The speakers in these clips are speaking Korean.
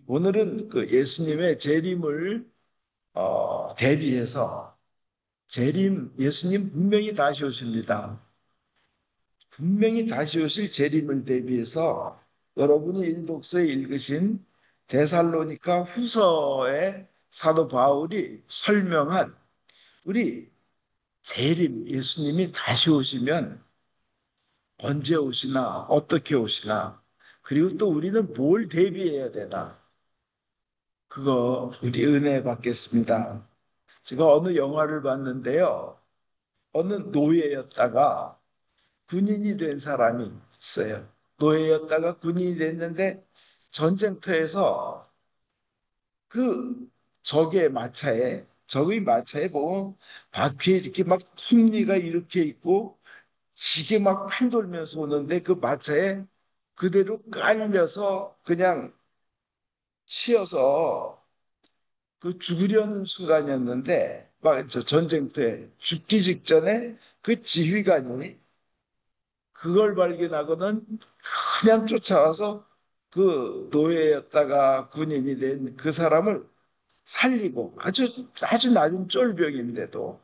오늘은 그 예수님의 재림을 대비해서 예수님 분명히 다시 오십니다. 분명히 다시 오실 재림을 대비해서 여러분이 일독서에 읽으신 데살로니가 후서의 사도 바울이 설명한 우리 재림, 예수님이 다시 오시면 언제 오시나, 어떻게 오시나, 그리고 또 우리는 뭘 대비해야 되나, 그거 우리 은혜 받겠습니다. 제가 어느 영화를 봤는데요. 어느 노예였다가 군인이 된 사람이 있어요. 노예였다가 군인이 됐는데 전쟁터에서 그 적의 마차에 보면 바퀴에 이렇게 막 승리가 이렇게 있고 기계 막 팽돌면서 오는데 그 마차에 그대로 깔려서 그냥 치여서 그 죽으려는 순간이었는데 막 저 전쟁터에 죽기 직전에 그 지휘관이 그걸 발견하고는 그냥 쫓아와서 그 노예였다가 군인이 된 그 사람을 살리고 아주 낮은 쫄병인데도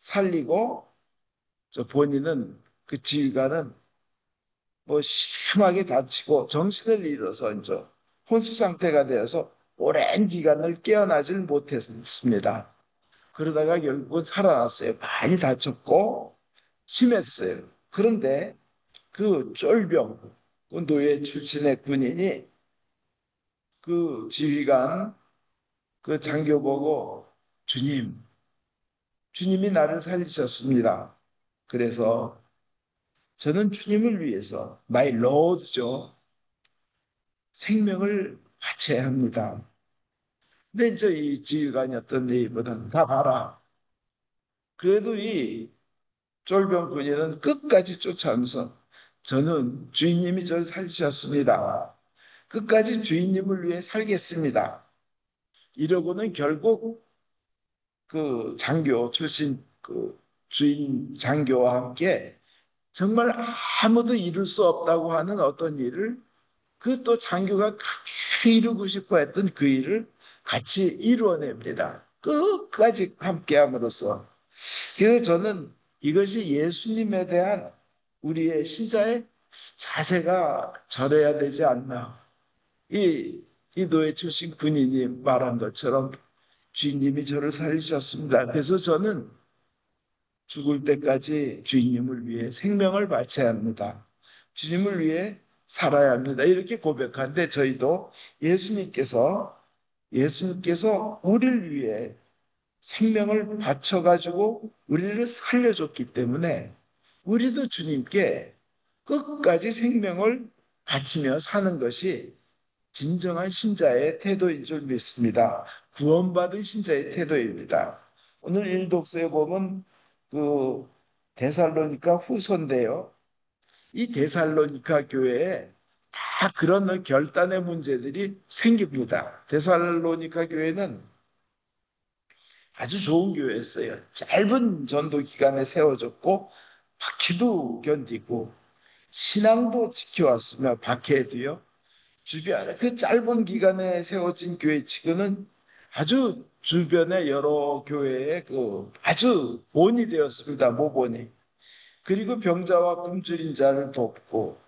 살리고 저 본인은 그 지휘관은 뭐 심하게 다치고 정신을 잃어서 이제 혼수 상태가 되어서 오랜 기간을 깨어나질 못했습니다. 그러다가 결국은 살아났어요. 많이 다쳤고 심했어요. 그런데 그 쫄병, 그 노예 출신의 군인이 그 지휘관, 그 장교 보고 주님이 나를 살리셨습니다. 그래서 저는 주님을 위해서 my Lord죠. 생명을 바쳐야 합니다. 근데 이제 이 지휘관이었던 이보다는 다 봐라. 그래도 이 쫄병 군인은 끝까지 쫓아오면서 저는 주인님이 저를 살리셨습니다. 끝까지 주인님을 위해 살겠습니다. 이러고는 결국 그 장교 출신 그 주인 장교와 함께 정말 아무도 이룰 수 없다고 하는 어떤 일을 그 또 장교가 크게 이루고 싶어 했던 그 일을 같이 이루어냅니다. 끝까지 함께함으로써. 그래서 저는 이것이 예수님에 대한 우리의 신자의 자세가 저래야 되지 않나. 이 노예 출신 군인이 말한 것처럼 주인님이 저를 살리셨습니다. 그래서 저는 죽을 때까지 주인님을 위해 생명을 바쳐야 합니다. 주님을 위해 살아야 합니다. 이렇게 고백하는데 저희도 예수님께서 우리를 위해 생명을 바쳐가지고 우리를 살려줬기 때문에 우리도 주님께 끝까지 생명을 바치며 사는 것이 진정한 신자의 태도인 줄 믿습니다. 구원받은 신자의 태도입니다. 오늘 일독서에 보면 그 데살로니가 후서인데요. 이 데살로니가 교회에 다 그런 결단의 문제들이 생깁니다. 데살로니가 교회는 아주 좋은 교회였어요. 짧은 전도 기간에 세워졌고 박해도 견디고 신앙도 지켜왔으며 박해도요. 주변에 그 짧은 기간에 세워진 교회 치고는 아주 주변의 여러 교회에 그 아주 본이 되었습니다. 모본이. 그리고 병자와 굶주린 자를 돕고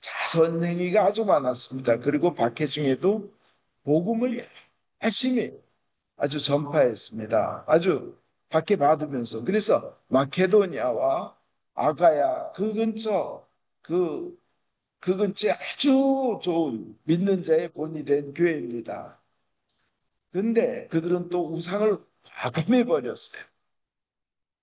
자선 행위가 아주 많았습니다. 그리고 박해 중에도 복음을 열심히 아주 전파했습니다. 아주 박해 받으면서. 그래서 마케도니아와 아가야 그, 그 근처에 아주 좋은 믿는 자의 본이 된 교회입니다. 근데 그들은 또 우상을 과감히 버렸어요.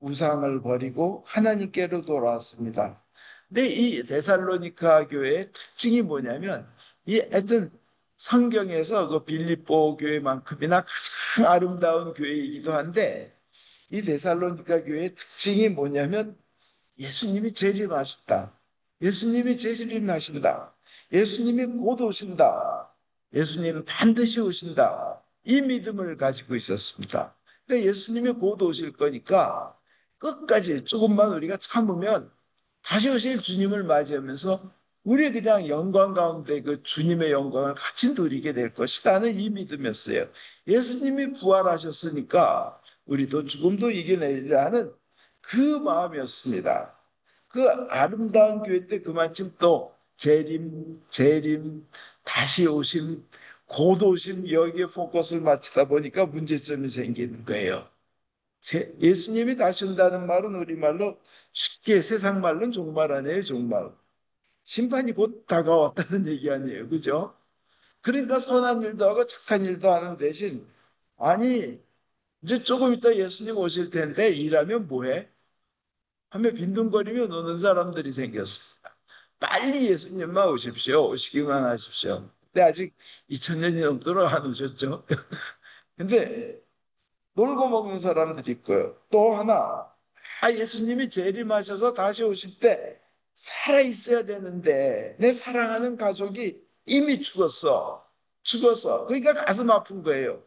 우상을 버리고 하나님께로 돌아왔습니다. 근데 이 데살로니가 교회의 특징이 뭐냐면 이 하여튼 성경에서 그 빌립보 교회만큼이나 가장 아름다운 교회이기도 한데 이 데살로니가 교회의 특징이 뭐냐면 예수님이 재림하신다. 예수님이 재림하신다. 예수님이 곧 오신다. 예수님은 반드시 오신다. 이 믿음을 가지고 있었습니다. 근데 예수님이 곧 오실 거니까 끝까지 조금만 우리가 참으면 다시 오실 주님을 맞이하면서 우리 그냥 영광 가운데 그 주님의 영광을 같이 누리게 될 것이라는 이 믿음이었어요. 예수님이 부활하셨으니까 우리도 죽음도 이겨내리라는 그 마음이었습니다. 그 아름다운 교회 때 그만큼 또 재림, 다시 오심, 곧 오심 여기에 포커스를 맞추다 보니까 문제점이 생기는 거예요. 예수님이 다시 온다는 말은 우리말로 쉽게 세상 말로는 종말 아니에요, 종말. 심판이 곧 다가왔다는 얘기 아니에요. 그죠? 그러니까 선한 일도 하고 착한 일도 하는 대신, 아니, 이제 조금 있다 예수님 오실 텐데 일하면 뭐해? 하며 빈둥거리며 노는 사람들이 생겼습니다. 빨리 예수님만 오십시오. 오시기만 하십시오. 근데 아직 2000년이 넘도록 안 오셨죠. 근데 놀고 먹는 사람들이 있고요. 또 하나, 예수님이 재림하셔서 다시 오실 때 살아 있어야 되는데 내 사랑하는 가족이 이미 죽었어. 죽었어. 그러니까 가슴 아픈 거예요.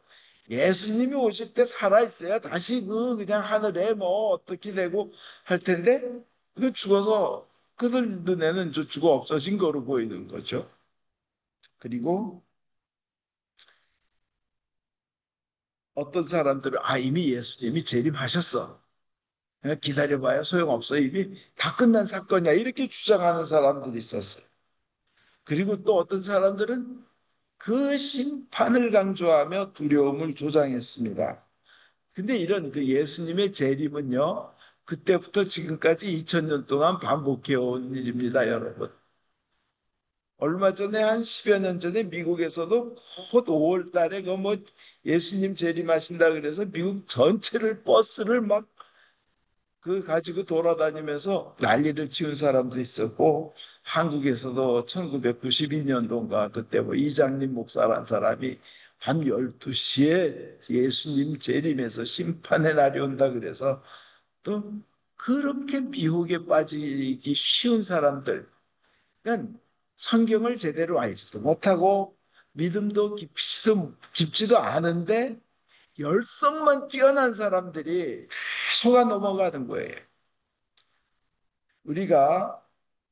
예수님이 오실 때 살아 있어야 다시 그냥 하늘에 뭐 어떻게 되고 할 텐데 그 죽어서 그들 눈에는 저 죽어 없어진 거로 보이는 거죠. 그리고 어떤 사람들은 이미 예수님이 재림하셨어. 그냥 기다려봐야 소용없어. 이미 다 끝난 사건이야. 이렇게 주장하는 사람들이 있었어요. 그리고 또 어떤 사람들은 그 심판을 강조하며 두려움을 조장했습니다. 근데 이런 그 예수님의 재림은요, 그때부터 지금까지 2000년 동안 반복해 온 일입니다, 여러분. 얼마 전에 한 10여 년 전에 미국에서도 곧 5월 달에 그 뭐 예수님 재림하신다 그래서 미국 전체를 버스를 막 그 가지고 돌아다니면서 난리를 치운 사람도 있었고 한국에서도 1992년도인가 그때 뭐 이장님 목사란 사람이 밤 12시에 예수님 재림에서 심판의 날이 온다 그래서 또 그렇게 미혹에 빠지기 쉬운 사람들 그러니까 성경을 제대로 알지도 못하고 믿음도 깊지도 않은데 열성만 뛰어난 사람들이 속아 넘어가는 거예요. 우리가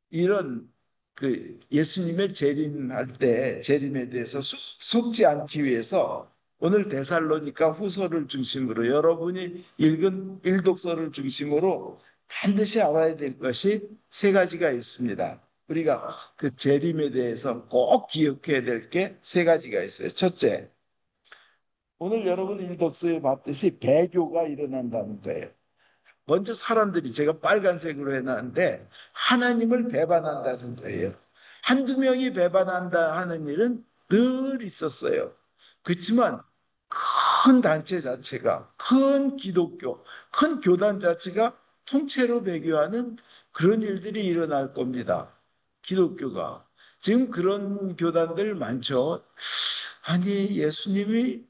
이런 그 예수님의 재림할 때 재림에 대해서 속지 않기 위해서 오늘 데살로니가 후서를 중심으로 여러분이 읽은 일독서를 중심으로 반드시 알아야 될 것이 세 가지가 있습니다. 우리가 그 재림에 대해서 꼭 기억해야 될 게 세 가지가 있어요. 첫째, 오늘 여러분 일독서에 봤듯이 배교가 일어난다는 거예요. 먼저 사람들이 제가 빨간색으로 해놨는데 하나님을 배반한다는 거예요. 한두 명이 배반한다 하는 일은 늘 있었어요. 그렇지만 큰 단체 자체가, 큰 기독교, 큰 교단 자체가 통째로 배교하는 그런 일들이 일어날 겁니다. 기독교가. 지금 그런 교단들 많죠. 아니, 예수님이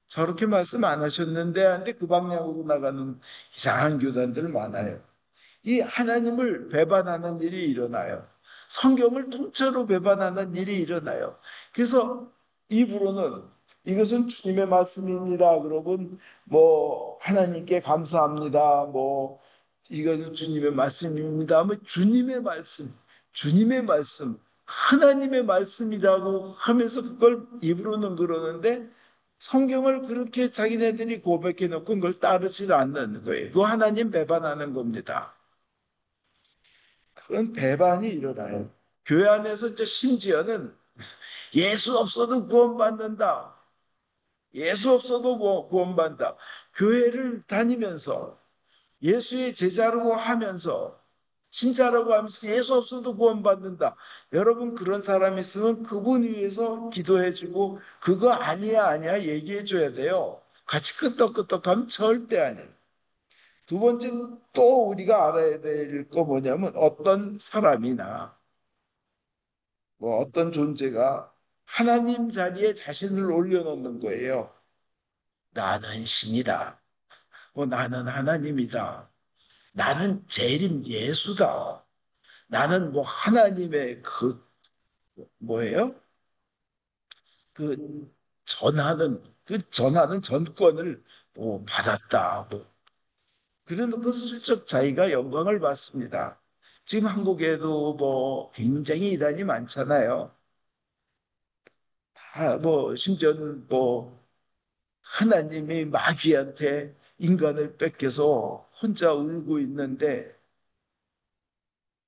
저렇게 말씀 안 하셨는데 한데 그 방향으로 나가는 이상한 교단들 많아요. 이 하나님을 배반하는 일이 일어나요. 성경을 통째로 배반하는 일이 일어나요. 그래서 입으로는 이것은 주님의 말씀입니다. 그러면 뭐 하나님께 감사합니다. 뭐 이것은 주님의 말씀입니다. 뭐 주님의 말씀, 하나님의 말씀이라고 하면서 그걸 입으로는 그러는데 성경을 그렇게 자기네들이 고백해 놓고 그걸 따르지 않는 거예요. 그 하나님 배반하는 겁니다. 그런 배반이 일어나요. 교회 안에서 이제 심지어는 예수 없어도 구원받는다. 예수 없어도 뭐 구원받는다. 교회를 다니면서 예수의 제자라고 하면서 신자라고 하면서 예수 없어도 구원받는다. 여러분 그런 사람 있으면 그분 위해서 기도해주고 그거 아니야 아니야 얘기해줘야 돼요. 같이 끄떡끄떡하면 절대 아니에요. 두 번째 또 우리가 알아야 될 거 뭐냐면 어떤 사람이나 뭐 어떤 존재가 하나님 자리에 자신을 올려놓는 거예요. 나는 신이다. 뭐 나는 하나님이다. 나는 재림 예수다. 나는 뭐 하나님의 그 뭐예요? 그 전하는 전권을 뭐 받았다. 뭐 그래놓고 슬쩍 자기가 영광을 받습니다. 지금 한국에도 뭐 굉장히 이단이 많잖아요. 뭐 심지어는 뭐 하나님이 마귀한테 인간을 뺏겨서 혼자 울고 있는데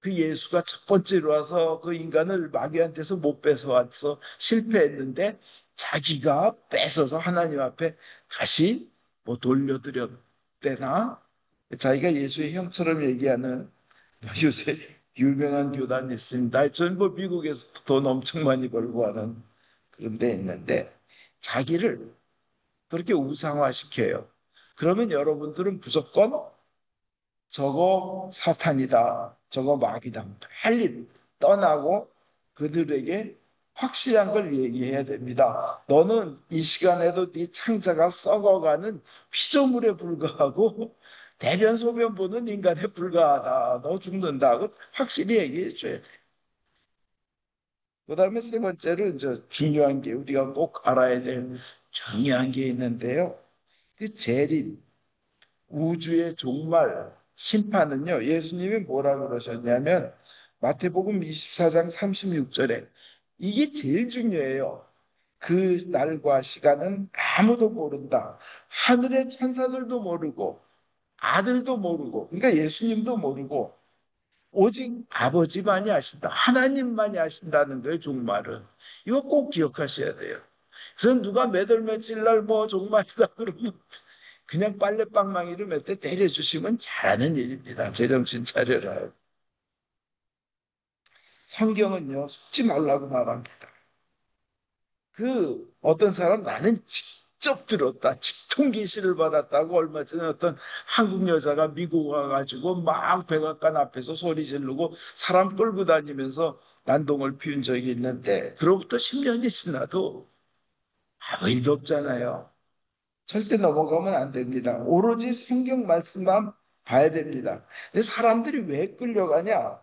그 예수가 첫 번째로 와서 그 인간을 마귀한테서 못 뺏어와서 실패했는데 자기가 뺏어서 하나님 앞에 다시 뭐 돌려드렸대나. 자기가 예수의 형처럼 얘기하는 뭐 요새 유명한 교단이 있습니다. 저는 뭐 미국에서 돈 엄청 많이 벌고 하는 그런 데 있는데 자기를 그렇게 우상화시켜요. 그러면 여러분들은 무조건 저거 사탄이다, 저거 마귀다, 빨리 떠나고 그들에게 확실한 걸 얘기해야 됩니다. 너는 이 시간에도 네 창자가 썩어가는 피조물에 불과하고 대변 소변 보는 인간에 불과하다. 너 죽는다고 확실히 얘기해 줘요. 그다음에 세 번째로 이제 중요한 게 우리가 꼭 알아야 될 중요한 게 있는데요. 그 재림, 우주의 종말, 심판은요. 예수님이 뭐라 그러셨냐면 마태복음 24장 36절에 이게 제일 중요해요. 그 날과 시간은 아무도 모른다. 하늘의 천사들도 모르고 아들도 모르고 그러니까 예수님도 모르고 오직 아버지만이 아신다. 하나님만이 아신다는 거예요, 종말은. 이거 꼭 기억하셔야 돼요. 그래서 누가 몇 월 며칠 날 뭐 종말이다 그러면 그냥 빨래방망이로 몇 대 때려주시면 잘하는 일입니다. 제정신 차려라. 성경은요, 속지 말라고 말합니다. 그 어떤 사람 나는 직접 들었다. 직통 계시를 받았다고 얼마 전에 어떤 한국 여자가 미국 와가지고 막 백악관 앞에서 소리 지르고 사람 끌고 다니면서 난동을 피운 적이 있는데 그로부터 10년이 지나도 아무 일도 없잖아요. 절대 넘어가면 안 됩니다. 오로지 성경 말씀만 봐야 됩니다. 근데 사람들이 왜 끌려가냐?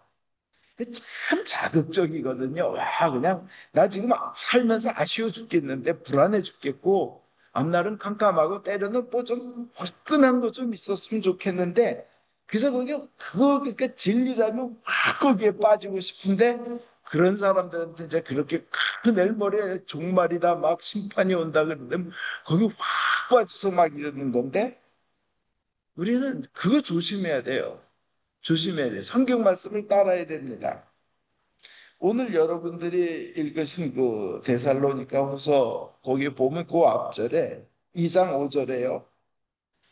참 자극적이거든요. 와, 그냥 나 지금 살면서 아쉬워 죽겠는데 불안해 죽겠고 앞날은 깜깜하고 때로는 뭐 좀 화끈한 거 좀 있었으면 좋겠는데 그래서 그거 그러니까 진리라면 확 거기에 빠지고 싶은데 그런 사람들한테 이제 그렇게 큰 내일모레 종말이다 막 심판이 온다 그러는데 거기 확 빠져서 막 이러는 건데 우리는 그거 조심해야 돼요. 조심해야 돼요. 성경 말씀을 따라야 됩니다. 오늘 여러분들이 읽으신 그 데살로니가 후서 거기 보면 그 앞절에 2장 5절에요.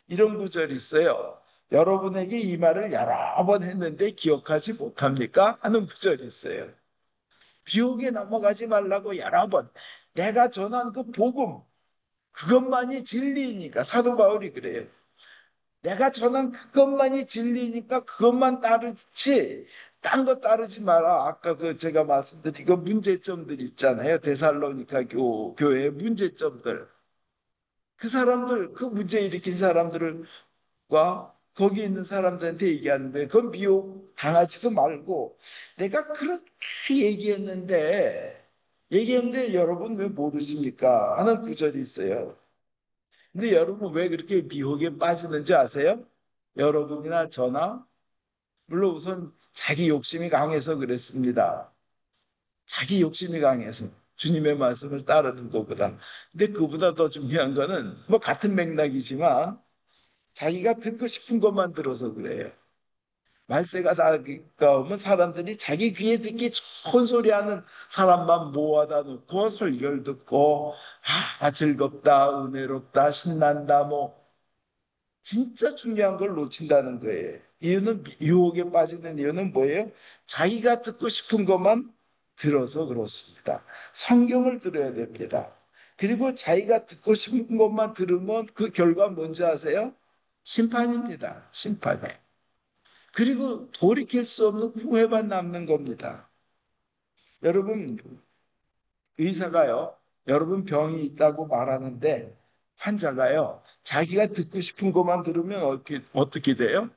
이런 구절이 있어요. 여러분에게 이 말을 여러 번 했는데 기억하지 못합니까? 하는 구절이 있어요. 비옥에 넘어가지 말라고 여러 번. 내가 전한 그 복음, 그것만이 진리니까 사도 바울이 그래요. 내가 전한 그것만이 진리니까 그것만 따르지 딴 거 따르지 마라. 아까 그 제가 말씀드린 그 문제점들 있잖아요. 데살로니가 교회의 문제점들. 그 사람들, 그 문제 일으킨 사람들과 거기 있는 사람들한테 얘기하는 거예요. 그건 미혹 당하지도 말고 내가 그렇게 얘기했는데 여러분 왜 모르십니까? 하는 구절이 있어요. 근데 여러분 왜 그렇게 미혹에 빠지는지 아세요? 여러분이나 저나 물론 우선 자기 욕심이 강해서 그랬습니다. 자기 욕심이 강해서 주님의 말씀을 따르는 것보다. 근데 그보다 더 중요한 거는 뭐 같은 맥락이지만 자기가 듣고 싶은 것만 들어서 그래요. 말세가 다가오면 사람들이 자기 귀에 듣기 좋은 소리 하는 사람만 모아다 놓고 설교를 듣고 즐겁다, 은혜롭다, 신난다 뭐 진짜 중요한 걸 놓친다는 거예요. 이유는 유혹에 빠지는 이유는 뭐예요? 자기가 듣고 싶은 것만 들어서 그렇습니다. 성경을 들어야 됩니다. 그리고 자기가 듣고 싶은 것만 들으면 그 결과 뭔지 아세요? 심판입니다. 심판에. 그리고 돌이킬 수 없는 후회만 남는 겁니다. 여러분, 의사가요, 여러분 병이 있다고 말하는데 환자가요, 자기가 듣고 싶은 것만 들으면 어떻게 돼요?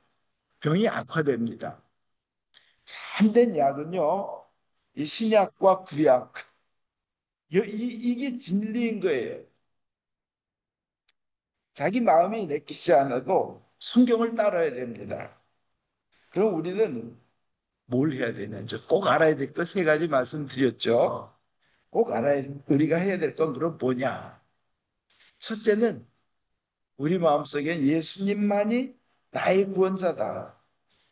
병이 악화됩니다. 참된 약은요, 이 신약과 구약, 이게 진리인 거예요. 자기 마음이 내키지 않아도 성경을 따라야 됩니다. 그럼 우리는 뭘 해야 되는지 꼭 알아야 될 거 세 가지 말씀드렸죠. 꼭 알아야, 우리가 해야 될 건 그럼 뭐냐? 첫째는 우리 마음속에 예수님만이 나의 구원자다.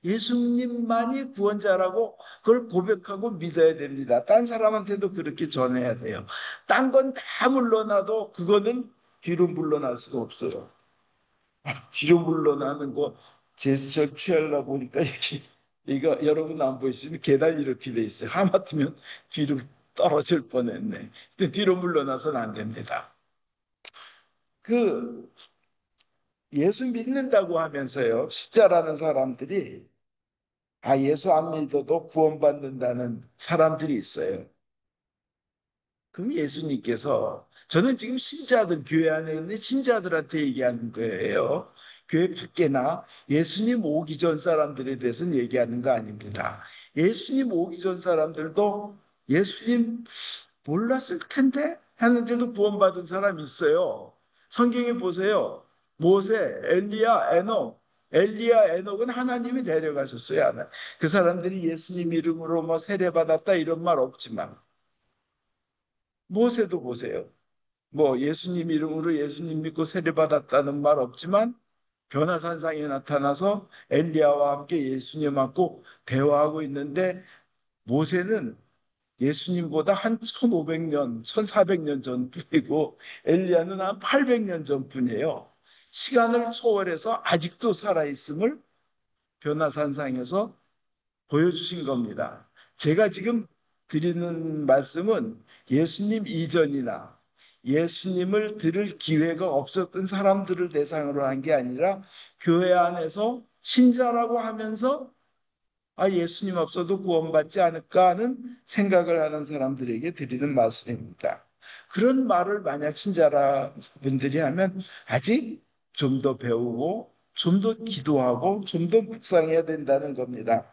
예수님만이 구원자라고 그걸 고백하고 믿어야 됩니다. 딴 사람한테도 그렇게 전해야 돼요. 딴 건 다 물러나도 그거는 뒤로 물러날 수가 없어요. 뒤로 물러나는 거 제스처 취하려고 보니까 여기 이거 여러분 안 보이시면 계단이 이렇게 돼 있어요. 하마터면 뒤로 떨어질 뻔했네. 근데 뒤로 물러나서는 안 됩니다. 그 예수 믿는다고 하면서요. 십자라는 사람들이 예수 안 믿어도 구원받는다는 사람들이 있어요. 그럼 예수님께서 저는 지금 신자들 교회 안에 있는 신자들한테 얘기하는 거예요. 교회 밖에나 예수님 오기 전 사람들에 대해서는 얘기하는 거 아닙니다. 예수님 오기 전 사람들도 예수님 몰랐을 텐데 하는데도 구원받은 사람이 있어요. 성경에 보세요. 모세, 엘리야, 에녹. 엘리야, 에녹은 하나님이 데려가셨어요. 그 사람들이 예수님 이름으로 뭐 세례받았다 이런 말 없지만 모세도 보세요. 뭐 예수님 이름으로 예수님 믿고 세례받았다는 말 없지만 변화산상에 나타나서 엘리야와 함께 예수님하고 대화하고 있는데 모세는 예수님보다 한 1500년, 1400년 전분이고 엘리야는 한 800년 전분이에요. 시간을 초월해서 아직도 살아있음을 변화산상에서 보여주신 겁니다. 제가 지금 드리는 말씀은 예수님 이전이나 예수님을 들을 기회가 없었던 사람들을 대상으로 한 게 아니라 교회 안에서 신자라고 하면서 예수님 없어도 구원받지 않을까 하는 생각을 하는 사람들에게 드리는 말씀입니다. 그런 말을 만약 신자라 분들이 하면 아직 좀 더 배우고 좀 더 기도하고 좀 더 묵상해야 된다는 겁니다.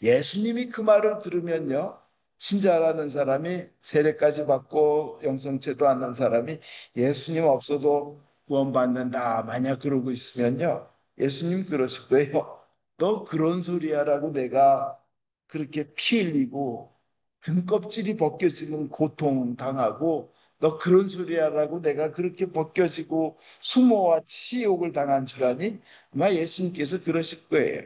예수님이 그 말을 들으면요. 신자라는 사람이 세례까지 받고 영성체도 않는 사람이 예수님 없어도 구원받는다. 만약 그러고 있으면요. 예수님 그러실 거예요. 너 그런 소리 하라고 내가 그렇게 피 흘리고 등껍질이 벗겨지는 고통 당하고 너 그런 소리 하라고 내가 그렇게 벗겨지고 수모와 치욕을 당한 줄 아니? 아마 예수님께서 그러실 거예요.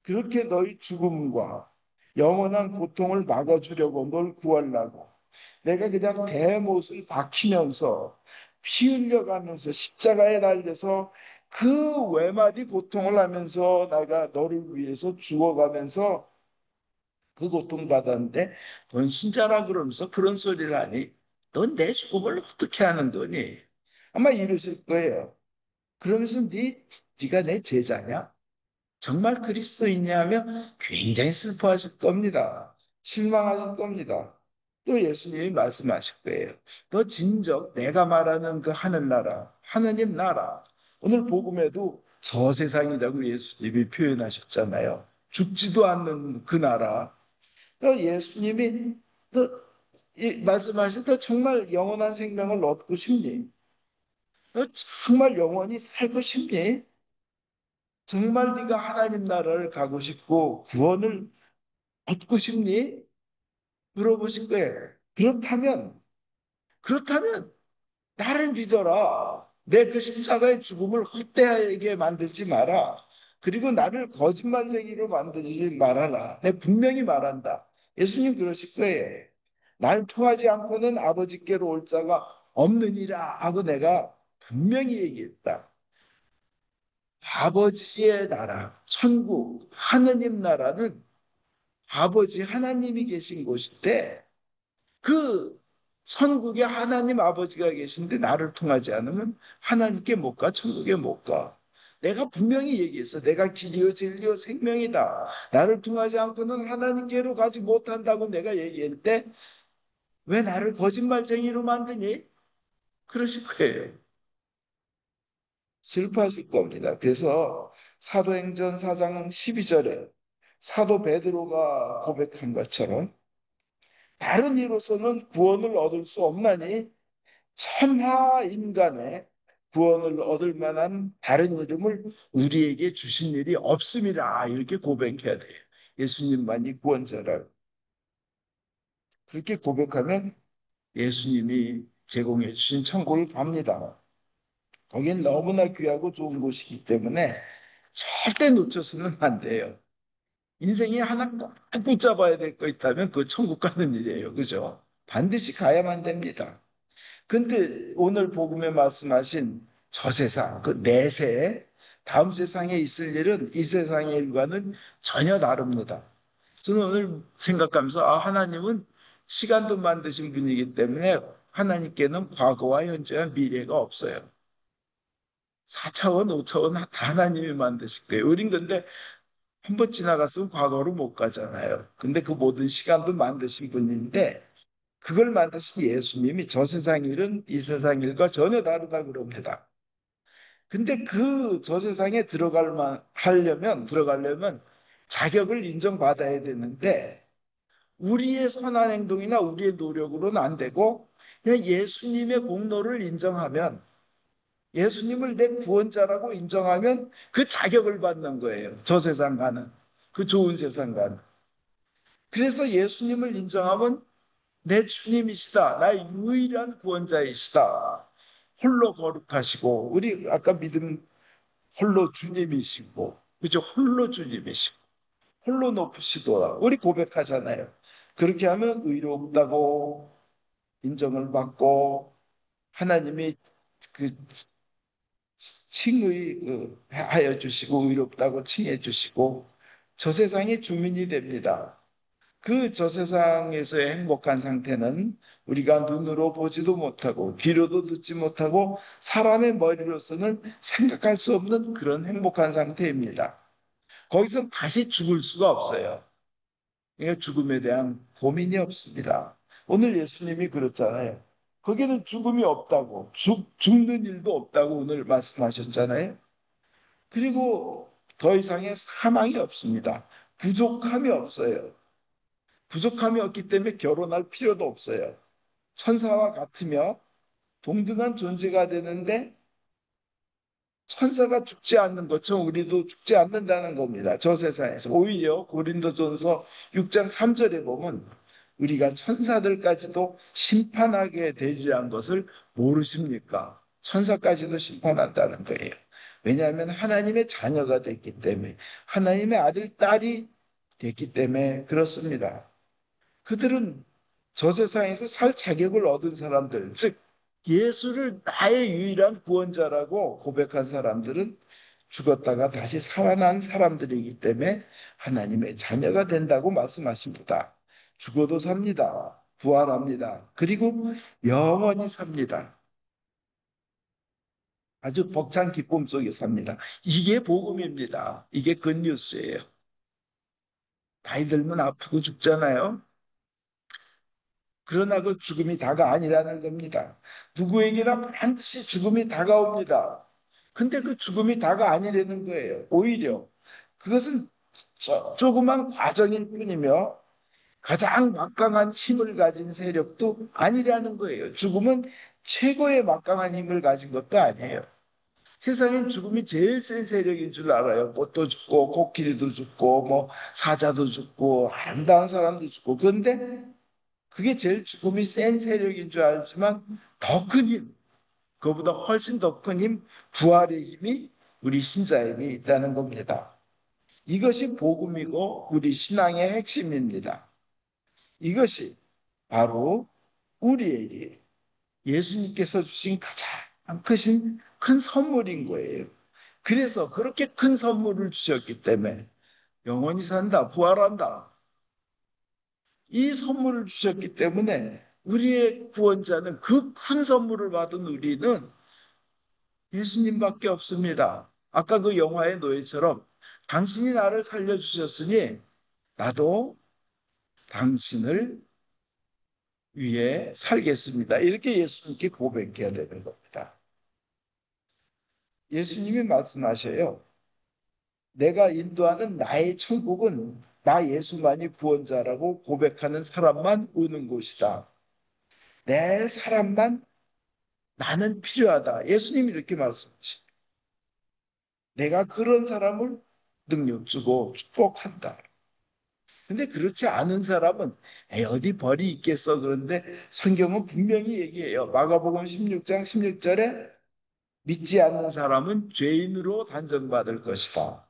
그렇게 너희 죽음과 영원한 고통을 막아주려고 널 구하려고 내가 그냥 대못을 박히면서 피 흘려가면서 십자가에 달려서 그 외마디 고통을 하면서 내가 너를 위해서 죽어가면서 그 고통받았는데 넌 신자라 그러면서 그런 소리를 하니 넌 내 죽음을 어떻게 하는 거니? 아마 이러실 거예요. 그러면서 네가 내 제자냐? 정말 그리스도이냐면 굉장히 슬퍼하실 겁니다. 실망하실 겁니다. 또 예수님이 말씀하실 거예요. 너 진정 내가 말하는 그 하늘나라, 하느님 나라. 오늘 복음에도 저 세상이라고 예수님이 표현하셨잖아요. 죽지도 않는 그 나라. 또 예수님이 너 말씀하실 때 정말 영원한 생명을 얻고 싶니? 너 정말 영원히 살고 싶니? 정말 네가 하나님 나라를 가고 싶고 구원을 얻고 싶니? 물어보신 거예요. 그렇다면 나를 믿어라. 내 그 십자가의 죽음을 헛되게 만들지 마라. 그리고 나를 거짓말쟁이로 만들지 말아라. 내가 분명히 말한다. 예수님 그러실 거예요. 날 통하지 않고는 아버지께로 올 자가 없느니라 하고 내가 분명히 얘기했다. 아버지의 나라, 천국, 하느님 나라는 아버지 하나님이 계신 곳인데 그 천국에 하나님 아버지가 계신데 나를 통하지 않으면 하나님께 못 가, 천국에 못 가. 내가 분명히 얘기했어. 내가 길이요 진리요 생명이다. 나를 통하지 않고는 하나님께로 가지 못한다고 내가 얘기할 때 왜 나를 거짓말쟁이로 만드니? 그러실 거예요. 슬퍼하실 겁니다. 그래서 사도행전 4장 12절에 사도 베드로가 고백한 것처럼 다른 이로서는 구원을 얻을 수 없나니 천하 인간의 구원을 얻을 만한 다른 이름을 우리에게 주신 일이 없음이라 이렇게 고백해야 돼요. 예수님만이 구원자라고. 그렇게 고백하면 예수님이 제공해 주신 천국을 갑니다. 거긴 너무나 귀하고 좋은 곳이기 때문에 절대 놓쳐서는 안 돼요. 인생에 하나 꼭 붙잡아야 될 거 있다면 그 천국 가는 일이에요. 그죠? 반드시 가야만 됩니다. 근데 오늘 복음에 말씀하신 저 세상, 그 내세, 다음 세상에 있을 일은 이 세상의 일과는 전혀 다릅니다. 저는 오늘 생각하면서 하나님은 시간도 만드신 분이기 때문에 하나님께는 과거와 현재와 미래가 없어요. 4차원, 5차원 다 하나님이 만드실 거예요. 우린 근데 한 번 지나갔으면 과거로 못 가잖아요. 근데 그 모든 시간도 만드신 분인데 그걸 만드신 예수님이 저 세상 일은 이 세상 일과 전혀 다르다 그럽니다. 근데 그 저 세상에 들어가려면 자격을 인정받아야 되는데 우리의 선한 행동이나 우리의 노력으로는 안 되고 그냥 예수님의 공로를 인정하면 예수님을 내 구원자라고 인정하면 그 자격을 받는 거예요. 저 세상 가는 그 좋은 세상 가는. 그래서 예수님을 인정하면 내 주님이시다. 나의 유일한 구원자이시다. 홀로 거룩하시고 우리 아까 믿음 홀로 주님이시고 그죠? 홀로 주님이시고 홀로 높으시도다. 우리 고백하잖아요. 그렇게 하면 의롭다고 인정을 받고 하나님이 그 칭의 하여 주시고 의롭다고 칭해 주시고 저 세상의 주민이 됩니다. 그 저 세상에서의 행복한 상태는 우리가 눈으로 보지도 못하고 귀로도 듣지 못하고 사람의 머리로서는 생각할 수 없는 그런 행복한 상태입니다. 거기서 다시 죽을 수가 없어요. 그러니까 죽음에 대한 고민이 없습니다. 오늘 예수님이 그랬잖아요. 거기는 죽음이 없다고, 죽는 일도 없다고 오늘 말씀하셨잖아요. 그리고 더 이상의 사망이 없습니다. 부족함이 없어요. 부족함이 없기 때문에 결혼할 필요도 없어요. 천사와 같으며 동등한 존재가 되는데 천사가 죽지 않는 것처럼 우리도 죽지 않는다는 겁니다. 저 세상에서. 오히려 고린도전서 6장 3절에 보면 우리가 천사들까지도 심판하게 되리라는 것을 모르십니까? 천사까지도 심판한다는 거예요. 왜냐하면 하나님의 자녀가 됐기 때문에 하나님의 아들, 딸이 됐기 때문에 그렇습니다. 그들은 저 세상에서 살 자격을 얻은 사람들, 즉 예수를 나의 유일한 구원자라고 고백한 사람들은 죽었다가 다시 살아난 사람들이기 때문에 하나님의 자녀가 된다고 말씀하십니다. 죽어도 삽니다. 부활합니다. 그리고 영원히 삽니다. 아주 벅찬 기쁨 속에 삽니다. 이게 복음입니다. 이게 굿뉴스예요. 나이 들면 아프고 죽잖아요. 그러나 그 죽음이 다가 아니라는 겁니다. 누구에게나 반드시 죽음이 다가옵니다. 근데 그 죽음이 다가 아니라는 거예요. 오히려 그것은 조그만 과정일 뿐이며 가장 막강한 힘을 가진 세력도 아니라는 거예요. 죽음은 최고의 막강한 힘을 가진 것도 아니에요. 세상엔 죽음이 제일 센 세력인 줄 알아요. 꽃도 죽고 코끼리도 죽고 뭐 사자도 죽고 아름다운 사람도 죽고 그런데 그게 제일 죽음이 센 세력인 줄 알지만 더 큰 힘, 그보다 훨씬 더 큰 힘, 부활의 힘이 우리 신자에게 있다는 겁니다. 이것이 복음이고 우리 신앙의 핵심입니다. 이것이 바로 우리에게 예수님께서 주신 가장 크신 큰 선물인 거예요. 그래서 그렇게 큰 선물을 주셨기 때문에 영원히 산다, 부활한다. 이 선물을 주셨기 때문에 우리의 구원자는 그 큰 선물을 받은 우리는 예수님밖에 없습니다. 아까 그 영화의 노예처럼 당신이 나를 살려주셨으니 나도 당신을 위해 살겠습니다. 이렇게 예수님께 고백해야 되는 겁니다. 예수님이 말씀하셔요. 내가 인도하는 나의 천국은 나 예수만이 구원자라고 고백하는 사람만 오는 곳이다. 내 사람만 나는 필요하다. 예수님이 이렇게 말씀하시. 내가 그런 사람을 능력 주고 축복한다. 근데 그렇지 않은 사람은 에이, 어디 벌이 있겠어. 그런데 성경은 분명히 얘기해요. 마가복음 16장 16절에 믿지 않는 사람은 죄인으로 단정받을 것이다.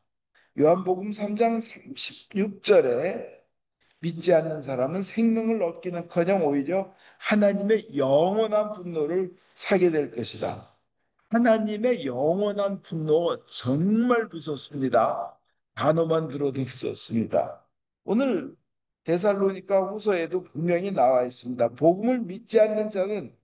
요한복음 3장 36절에 믿지 않는 사람은 생명을 얻기는커녕 오히려 하나님의 영원한 분노를 사게 될 것이다. 하나님의 영원한 분노 정말 무섭습니다. 단어만 들어도 무섭습니다. 오늘 데살로니가 후서에도 분명히 나와 있습니다. 복음을 믿지 않는 자는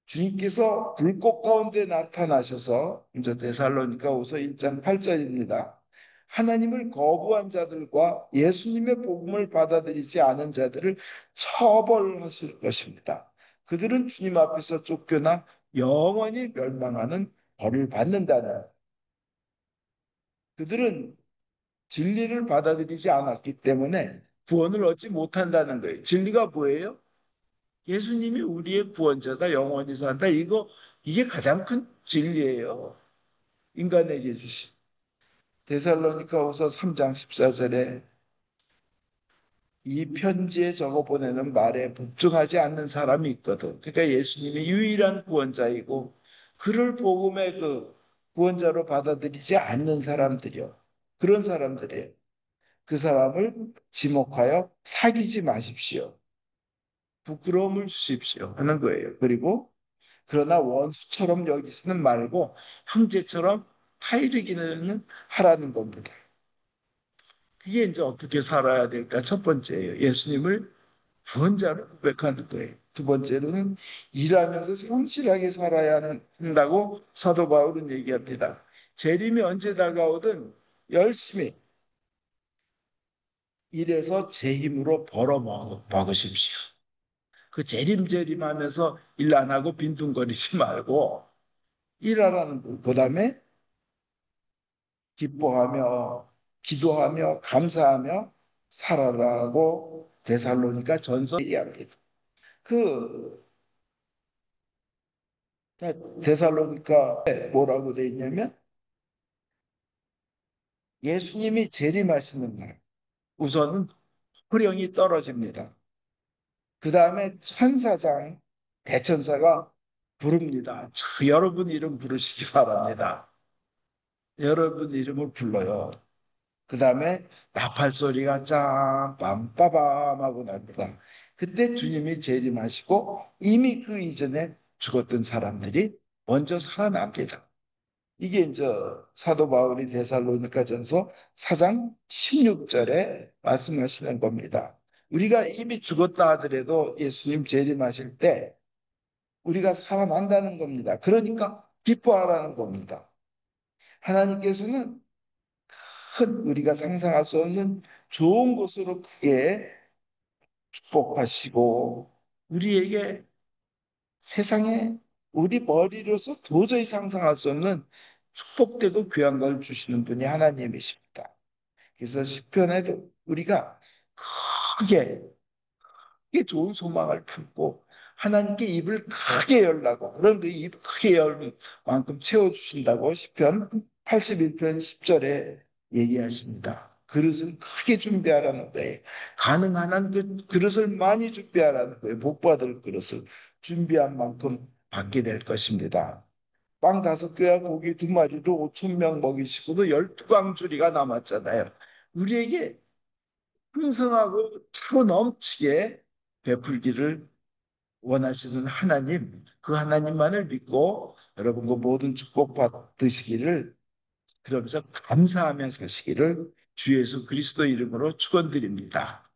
주님께서 불꽃 가운데 나타나셔서 이제 데살로니가 후서 1장 8절입니다. 하나님을 거부한 자들과 예수님의 복음을 받아들이지 않은 자들을 처벌하실 것입니다. 그들은 주님 앞에서 쫓겨나 영원히 멸망하는 벌을 받는다는, 그들은 진리를 받아들이지 않았기 때문에 구원을 얻지 못한다는 거예요. 진리가 뭐예요? 예수님이 우리의 구원자다, 영원히 산다. 이게 가장 큰 진리예요. 인간에게 주신. 데살로니가후서 3장 14절에 이 편지에 적어 보내는 말에 복종하지 않는 사람이 있거든. 그러니까 예수님이 유일한 구원자이고 그를 복음의 그 구원자로 받아들이지 않는 사람들이요. 그런 사람들이에요. 그 사람을 지목하여 사귀지 마십시오. 부끄러움을 주십시오 하는 거예요. 그리고 그러나 원수처럼 여기지는 말고 형제처럼 타이르기는 하라는 겁니다. 그게 이제 어떻게 살아야 될까? 첫 번째예요. 예수님을 구원자로 고백하는 거예요. 두 번째로는 일하면서 성실하게 살아야 한다고 사도 바울은 얘기합니다. 재림이 언제 다가오든 열심히 일해서 제 힘으로 먹으십시오. 그 재림하면서 일 안 하고 빈둥거리지 말고 일하라는 거. 그다음에 기뻐하며 기도하며 감사하며 살아라고 데살로니가 전서 얘기합니다. 그 데살로니가 뭐라고 돼 있냐면 예수님이 재림하시는 날 우선은 호령이 떨어집니다. 그 다음에 천사장 대천사가 부릅니다. 여러분 이름 부르시기 바랍니다. 여러분 이름을 불러요. 그 다음에 나팔 소리가 짱 빰빠밤 하고 납니다. 그때 주님이 재림하시고 이미 그 이전에 죽었던 사람들이 먼저 살아납니다. 이게 이제 사도 바울이 데살로니가전서 4장 16절에 말씀하시는 겁니다. 우리가 이미 죽었다 하더라도 예수님 재림하실 때 우리가 살아난다는 겁니다. 그러니까 기뻐하라는 겁니다. 하나님께서는 큰 우리가 상상할 수 없는 좋은 곳으로 크게 축복하시고 우리에게 세상에 우리 머리로서 도저히 상상할 수 없는 축복되고 귀한 걸 주시는 분이 하나님이십니다. 그래서 시편에도 우리가 크게 크게 좋은 소망을 품고 하나님께 입을 크게 열라고 그런 그 입 크게 열 만큼 채워주신다고 시편 81편 10절에 얘기하십니다. 그릇을 크게 준비하라는 거예요. 가능한 한 그 그릇을 많이 준비하라는 거예요. 복 받을 그릇을 준비한 만큼 받게 될 것입니다. 빵 5개와 고기 2마리로 5천 명 먹이시고도 12광주리가 남았잖아요. 우리에게 풍성하고 차고 넘치게 베풀기를 원하시는 하나님, 그 하나님만을 믿고 여러분과 모든 축복 받으시기를 그러면서 감사하며 사시기를 주 예수 그리스도 이름으로 축원드립니다.